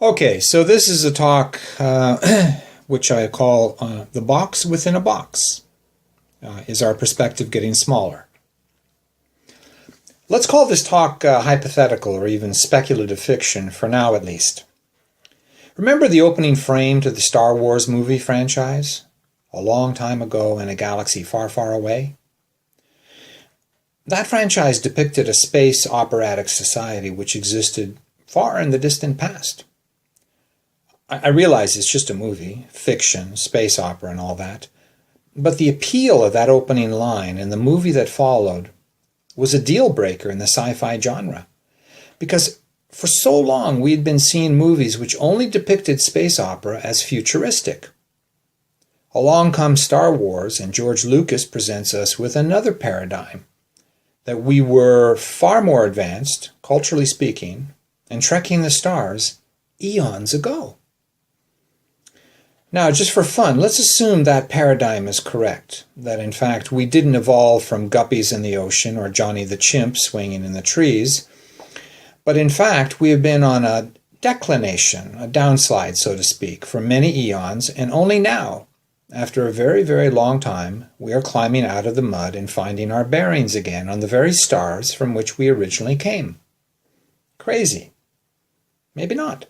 Okay, so this is a talk which I call the box within a box. Is our perspective getting smaller? Let's call this talk hypothetical or even speculative fiction, for now at least. Remember the opening frame to the Star Wars movie franchise? A long time ago in a galaxy far, far away? That franchise depicted a space operatic society which existed far in the distant past. I realize it's just a movie, fiction, space opera and all that, but the appeal of that opening line and the movie that followed was a deal breaker in the sci-fi genre, because for so long we had been seeing movies which only depicted space opera as futuristic. Along comes Star Wars, and George Lucas presents us with another paradigm, that we were far more advanced, culturally speaking, and trekking the stars eons ago. Now, just for fun, let's assume that paradigm is correct, that in fact we didn't evolve from guppies in the ocean or Johnny the Chimp swinging in the trees, but in fact we have been on a declination, a downslide, so to speak, for many eons, and only now, after a very, very long time, we are climbing out of the mud and finding our bearings again on the very stars from which we originally came. Crazy. Maybe not.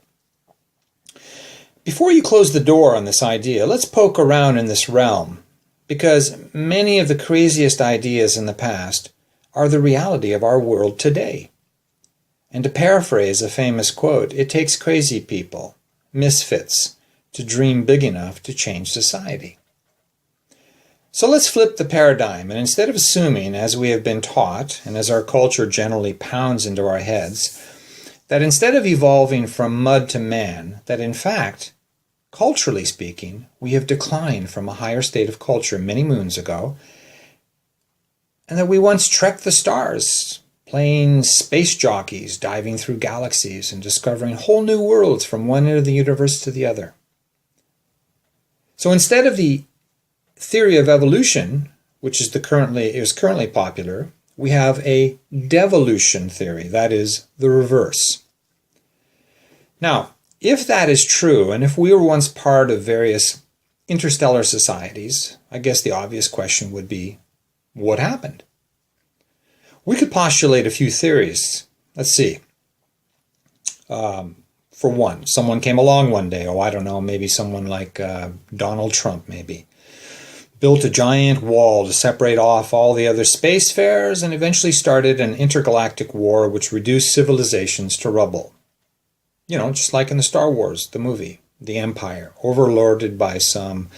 Before you close the door on this idea, let's poke around in this realm, because many of the craziest ideas in the past are the reality of our world today. And to paraphrase a famous quote, it takes crazy people, misfits, to dream big enough to change society. So let's flip the paradigm, and instead of assuming, as we have been taught, and as our culture generally pounds into our heads, that instead of evolving from mud to man, that in fact, culturally speaking, we have declined from a higher state of culture many moons ago, and that we once trekked the stars, playing space jockeys, diving through galaxies, and discovering whole new worlds from one end of the universe to the other. So instead of the theory of evolution, which is currently popular, we have a devolution theory, that is, the reverse. Now, if that is true, and if we were once part of various interstellar societies, I guess the obvious question would be, what happened? We could postulate a few theories. Let's see. For one, someone came along one day, I don't know, maybe someone like Donald Trump maybe, built a giant wall to separate off all the other spacefarers and eventually started an intergalactic war which reduced civilizations to rubble. You know, just like in the Star Wars, the movie, the Empire, overlorded by some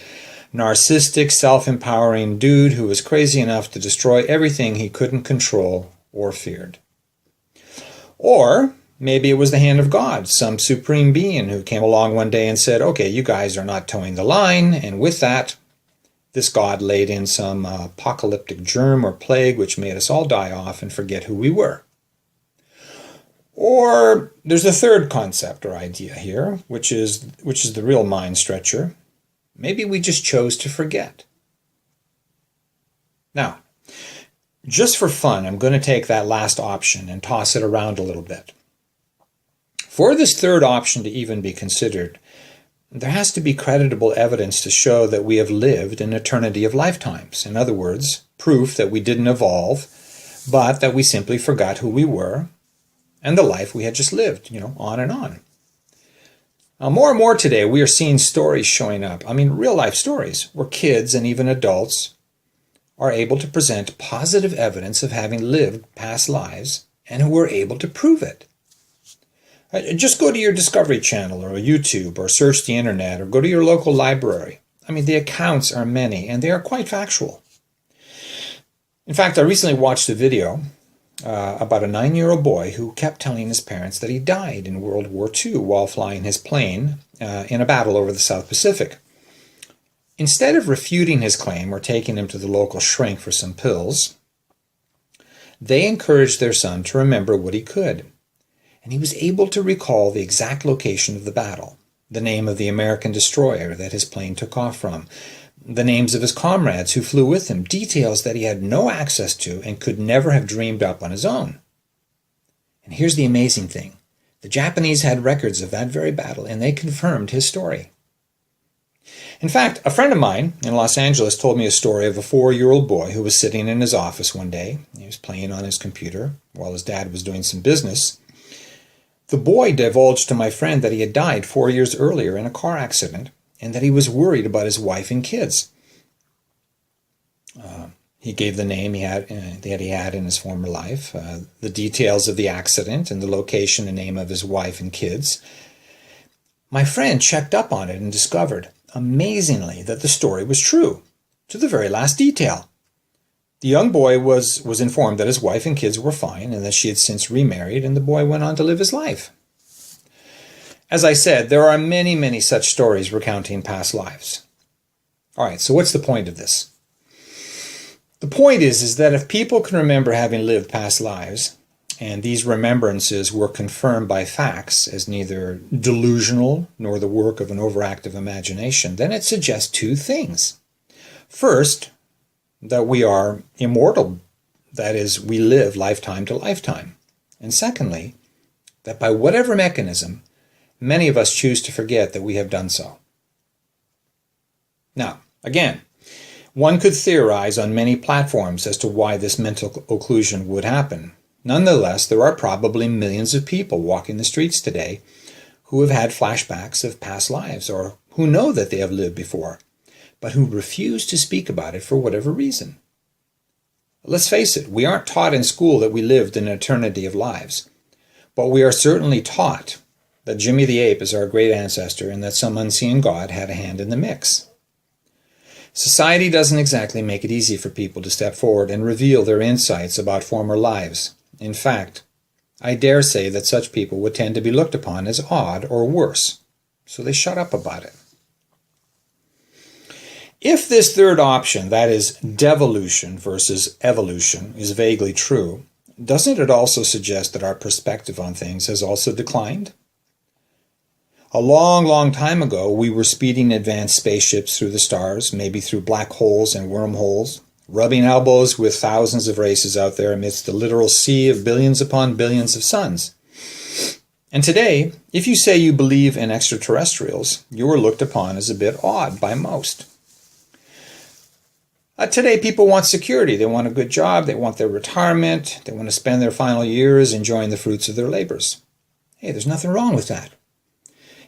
narcissistic, self-empowering dude who was crazy enough to destroy everything he couldn't control or feared. Or maybe it was the hand of God, some supreme being who came along one day and said, okay, you guys are not towing the line, and with that, this God laid in some apocalyptic germ or plague which made us all die off and forget who we were. Or there's a third concept or idea here, which is the real mind stretcher. Maybe we just chose to forget. Now, just for fun, I'm going to take that last option and toss it around a little bit. For this third option to even be considered, there has to be creditable evidence to show that we have lived an eternity of lifetimes. In other words, proof that we didn't evolve, but that we simply forgot who we were and the life we had just lived, on and on. Now, more and more today, we are seeing stories showing up. Real life stories where kids and even adults are able to present positive evidence of having lived past lives and who are able to prove it. Just go to your Discovery Channel or YouTube or search the internet or go to your local library. The accounts are many and they are quite factual. In fact, I recently watched a video about a 9-year-old boy who kept telling his parents that he died in World War II while flying his plane in a battle over the South Pacific. Instead of refuting his claim or taking him to the local shrink for some pills, they encouraged their son to remember what he could. And he was able to recall the exact location of the battle, the name of the American destroyer that his plane took off from, the names of his comrades who flew with him, details that he had no access to and could never have dreamed up on his own. And here's the amazing thing. The Japanese had records of that very battle, and they confirmed his story. In fact, a friend of mine in Los Angeles told me a story of a 4-year-old boy who was sitting in his office one day. He was playing on his computer while his dad was doing some business. The boy divulged to my friend that he had died 4 years earlier in a car accident and that he was worried about his wife and kids. He gave the name that he had in his former life, the details of the accident, and the location and name of his wife and kids. My friend checked up on it and discovered, amazingly, that the story was true, to the very last detail. The young boy was informed that his wife and kids were fine and that she had since remarried, and the boy went on to live his life. As I said, there are many, many such stories recounting past lives. All right, so what's the point of this? The point is that if people can remember having lived past lives, and these remembrances were confirmed by facts as neither delusional nor the work of an overactive imagination, then it suggests two things. First, that we are immortal, that is, we live lifetime to lifetime. And secondly, that by whatever mechanism, many of us choose to forget that we have done so. Now, again, one could theorize on many platforms as to why this mental occlusion would happen. Nonetheless, there are probably millions of people walking the streets today who have had flashbacks of past lives or who know that they have lived before, but who refuse to speak about it for whatever reason. Let's face it, we aren't taught in school that we lived an eternity of lives, but we are certainly taught that Jimmy the Ape is our great ancestor and that some unseen God had a hand in the mix. Society doesn't exactly make it easy for people to step forward and reveal their insights about former lives. In fact, I dare say that such people would tend to be looked upon as odd or worse, so they shut up about it. If this third option, that is, devolution versus evolution, is vaguely true, doesn't it also suggest that our perspective on things has also declined? A long, long time ago, we were speeding advanced spaceships through the stars, maybe through black holes and wormholes, rubbing elbows with thousands of races out there amidst the literal sea of billions upon billions of suns. And today, if you say you believe in extraterrestrials, you are looked upon as a bit odd by most. Today, people want security. They want a good job. They want their retirement. They want to spend their final years enjoying the fruits of their labors. Hey, there's nothing wrong with that.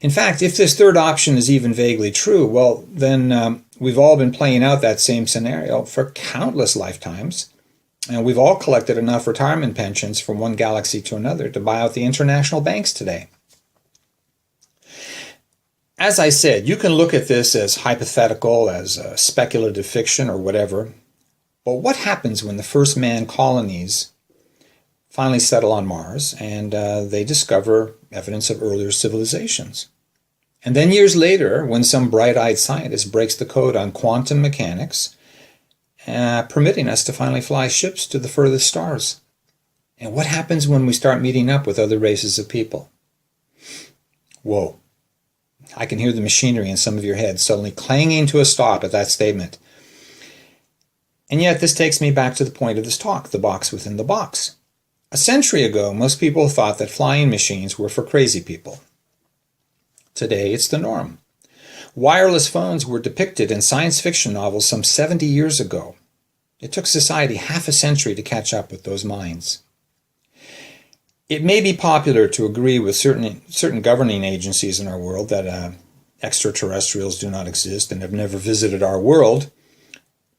In fact, if this third option is even vaguely true, well, then we've all been playing out that same scenario for countless lifetimes, and we've all collected enough retirement pensions from one galaxy to another to buy out the international banks today. As I said, you can look at this as hypothetical, as speculative fiction or whatever, but what happens when the first manned colonies finally settle on Mars and they discover evidence of earlier civilizations? And then years later, when some bright-eyed scientist breaks the code on quantum mechanics, permitting us to finally fly ships to the furthest stars. And what happens when we start meeting up with other races of people? Whoa. I can hear the machinery in some of your heads suddenly clanging to a stop at that statement. And yet this takes me back to the point of this talk, the box within the box. A century ago, most people thought that flying machines were for crazy people. Today, it's the norm. Wireless phones were depicted in science fiction novels some 70 years ago. It took society half a century to catch up with those minds. It may be popular to agree with certain governing agencies in our world that extraterrestrials do not exist and have never visited our world,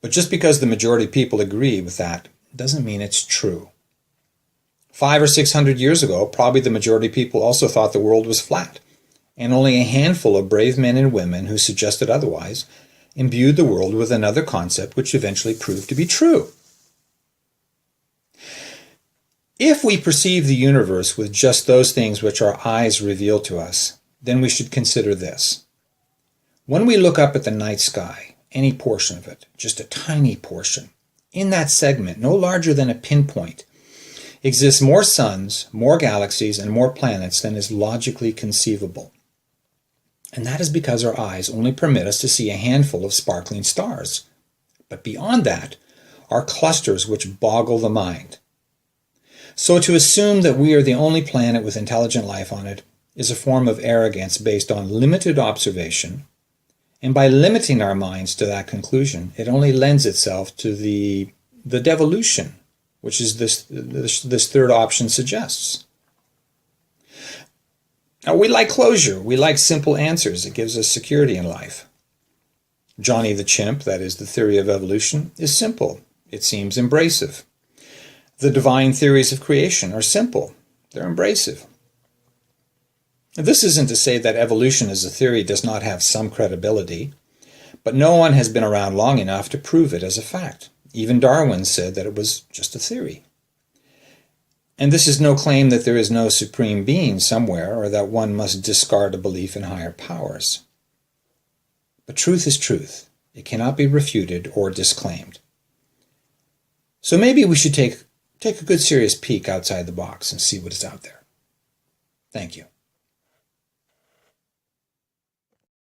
but just because the majority of people agree with that doesn't mean it's true. 500 or 600 years ago, probably the majority of people also thought the world was flat, and only a handful of brave men and women who suggested otherwise imbued the world with another concept which eventually proved to be true. If we perceive the universe with just those things which our eyes reveal to us, then we should consider this. When we look up at the night sky, any portion of it, just a tiny portion, in that segment, no larger than a pinpoint, exists more suns, more galaxies, and more planets than is logically conceivable. And that is because our eyes only permit us to see a handful of sparkling stars. But beyond that are clusters which boggle the mind. So to assume that we are the only planet with intelligent life on it is a form of arrogance based on limited observation, and by limiting our minds to that conclusion, it only lends itself to the devolution, which is this third option suggests. Now, we like closure. We like simple answers. It gives us security in life. Johnny the Chimp, that is the theory of evolution, is simple. It seems embracive. The divine theories of creation are simple. They're embracive. This isn't to say that evolution as a theory does not have some credibility, but no one has been around long enough to prove it as a fact. Even Darwin said that it was just a theory. And this is no claim that there is no supreme being somewhere or that one must discard a belief in higher powers. But truth is truth. It cannot be refuted or disclaimed. So maybe we should take a good serious peek outside the box and see what is out there. Thank you.